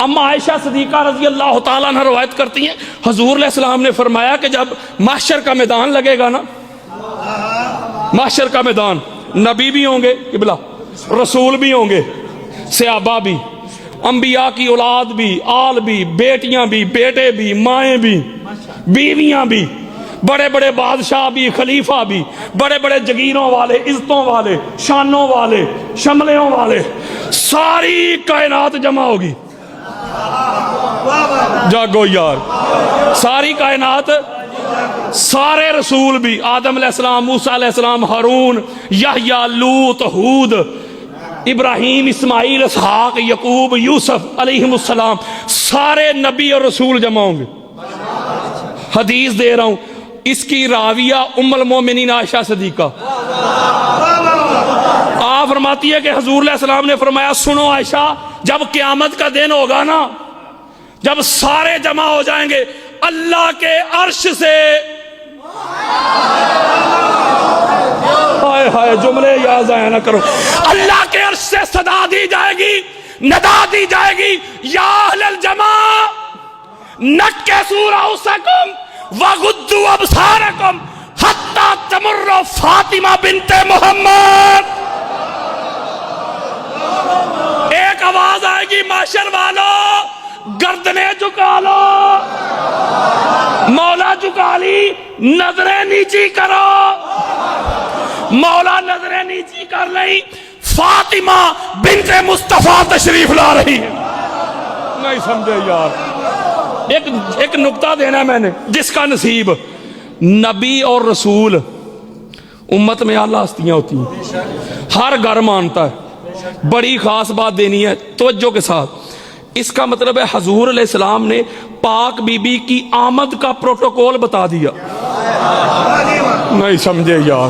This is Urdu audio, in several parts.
اما عائشہ صدیقہ رضی اللہ تعالیٰ عنہ روایت کرتی ہیں حضور علیہ السلام نے فرمایا کہ جب محشر کا میدان لگے گا نا، محشر کا میدان، نبی بھی ہوں گے قبلہ، رسول بھی ہوں گے، صحابہ بھی، انبیاء کی اولاد بھی، آل بھی، بیٹیاں بھی، بیٹے بھی، مائیں بھی، بیویاں بھی، بڑے بڑے بادشاہ بھی، خلیفہ بھی، بڑے بڑے جگیروں والے، عزتوں والے، شانوں والے، شملوں والے، ساری کائنات جمع ہوگی۔ جاگو یار، ساری کائنات، سارے رسول بھی، آدم علیہ السلام، موسیٰ علیہ السلام، ہارون، یحییٰ، لوط، ہود، ابراہیم، اسماعیل، اسحاق، یعقوب، یوسف علیہ السلام، سارے نبی اور رسول جمع ہوں گے۔ حدیث دے رہا ہوں، اس کی راویہ ام المومنین عائشہ صدیقہ، آپ فرماتی ہے کہ حضور علیہ السلام نے فرمایا سنو عائشہ، جب قیامت کا دن ہوگا نا، جب سارے جمع ہو جائیں گے، اللہ کے عرش سے، ہائے ہائے جملے یاد ضائع نہ کرو، اللہ کے عرش سے صدا دی جائے گی، ندا دی جائے گی، یا اہل الجمع نکسوا رؤوسکم وغضوا ابصارکم حتی تمر فاطمہ بنت محمد۔ ایک آواز آئے گی معاشر والوں، گردنیں جھکا لو، مولا جھکا لی، نظریں نیچی کرو، مولا نظریں نیچی کر لئی، فاطمہ بنت مصطفیٰ تشریف لا رہی ہے۔ نہیں سمجھے یار، ایک نقطہ دینا میں نے، جس کا نصیب نبی اور رسول امت میں اعلیٰ ہستیاں ہوتی ہیں، ہر گھر مانتا ہے۔ بڑی خاص بات دینی ہے توجہ کے ساتھ، اس کا مطلب ہے حضور علیہ السلام نے پاک بی بی کی آمد کا پروٹوکول بتا دیا۔ نہیں سمجھے یار،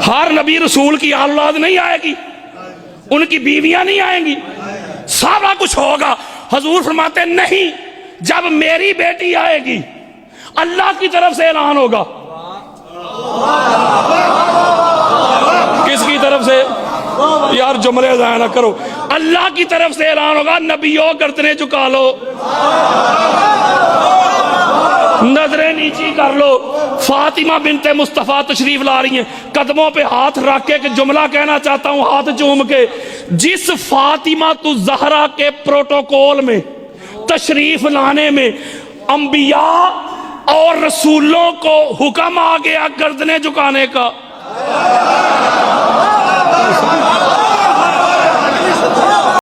ہر نبی رسول کی اولاد نہیں آئے گی، ان کی بیویاں نہیں آئیں گی، سارا کچھ ہوگا۔ حضور فرماتے نہیں، جب میری بیٹی آئے گی اللہ کی طرف سے اعلان ہوگا۔ کس کی طرف سے یار، جملے ضائع نہ کرو، اللہ کی طرف سے اعلان ہوگا، نبیوں گردنیں جھکا لو، نظریں نیچی کر لو، فاطمہ بنت مصطفیٰ تشریف لا رہی ہیں، قدموں پہ ہاتھ رکھ کے کہ جملہ کہنا چاہتا ہوں ہاتھ چوم کے، جس فاطمہ الزہرا کے پروٹوکول میں تشریف لانے میں انبیاء اور رسولوں کو حکم آ گیا گردنیں جھکانے کا،